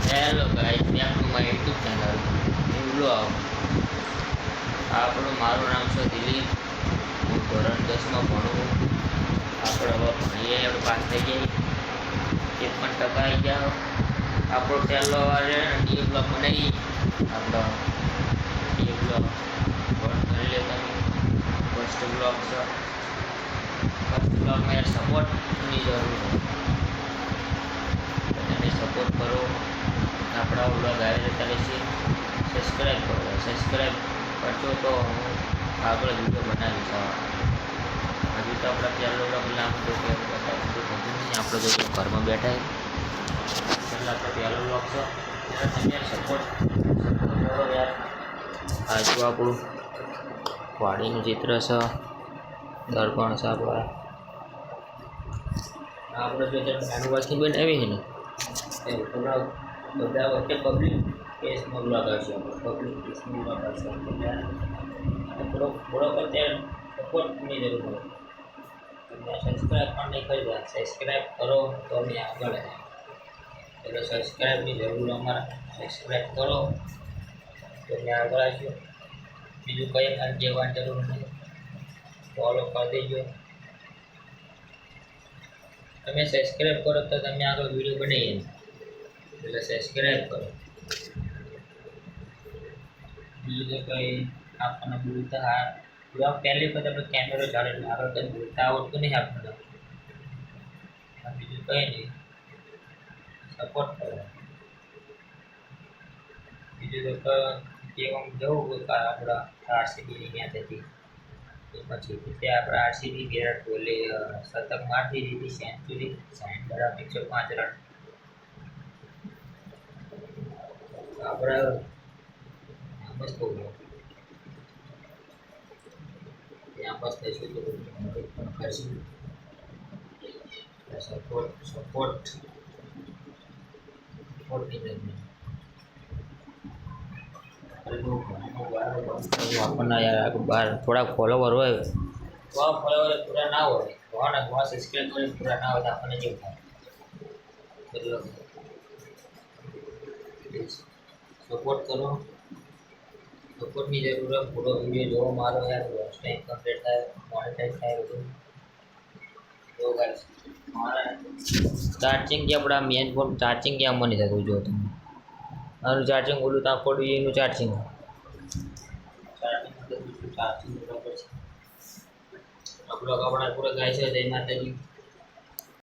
Hello guys, back to my YouTube channel vlog. મારું નામ છે દિલીપ. હું ધોરણ 10માં ભણું. આપણે હવે ભણીએ, આપણે પાસ થઈ જાય 53% આવી ગયા. આપણો પહેલો વાર ડી બ્લોગ બનાવી. આપણો ડી બ્લોગ બંધ કરી લે તમે. ફર્સ્ટ બ્લોગ છે. ફર્સ્ટ બ્લોગમાં સપોર્ટની જરૂર છે. તમે સપોર્ટ કરો. આપણા વ્લોગ આવી જતા રહેશે. સબસ્ક્રાઈબ કરો. સબસ્ક્રાઈબ કરશો તો હું આગળ વિડીયો બનાવીશ. હજુ તો આપણા પહેલો વ્લોગ લાંબો તો આપણે તો ઘરમાં બેઠા એટલે આપણો પહેલો વ્લોગ છે. તમે સપોર્ટ કરો યાર. આજુ આપણું વાડીનું ચિત્ર છે. દર્પણ છે આપણે જો નાનું વાસની બનાવી છે ને એ બધા વખતે પબ્લિક કેસમાં વ્લોગ આવશે. પબ્લિક કેસમાં વ્લોગ આવશે. થોડો અત્યારે સપોર્ટની જરૂર પડે. તમે સબસ્ક્રાઈબ પણ નહીં કરી દો. સબસ્ક્રાઈબ કરો તો અમે આગળ એટલે સબસ્ક્રાઈબની જરૂર અમારે. સબસ્ક્રાઈબ કરો તો અમે આગળ આવીશું. બીજું કંઈ કહેવાની જરૂર નહીં. ફોલો કરી દેજો. તમે સબસ્ક્રાઈબ કરો તો તમે આગળ વિડીયો બનાવીએ એટલે સબસ્ક્રાઈબ કરો. બીજું તો કંઈ આપણને બોલતા હા પહેલી વખત આપણે કેમેરો ચાલે એટલે આગળ કંઈ બોલતા આવડતું નહીં આપણને. બીજું કંઈ નહીં, સપોર્ટ કરો. બીજું તો કેવું જવું આપણા આરસીબીની મેચ હતી એ પછી ત્યાં આપણે આરસીબી વિરાટ કોહલી શતક મારી દીધી. Century 60 run 105 run. આપણે મસ્ત ત્યાં બસ થઈશું તો પણ કરશું. સપોર્ટની જરૂર આપણને યાર બહાર થોડાક ફોલોવર હોય તો ફોલોવર પૂરા ના હોય તો સબસ્ક્રાઈબ કરીને પૂરા ના હોય તો આપણને જેવું થાય. એટલે સપોર્ટ કરો. સપોર્ટની જરૂર હોય. પૂરો વિડીયો જોવો મારો યાર. વોચ ટાઈમ કમ્પ્લીટ થાય, મોનેટાઈઝ થાય બધું જો ગાઈસ. મારા ચાર્જિંગ કે આપણા મેન ફોન ચાર્જિંગ ક્યાં મળી થતું જો તમે આનું ચાર્જિંગ ઓલું ત્યાં પડ્યું એનું ચાર્જિંગ ચાર્જિંગ બરાબર છે. આપણો કપડા પૂરા ગાય છે. જય માતાજી.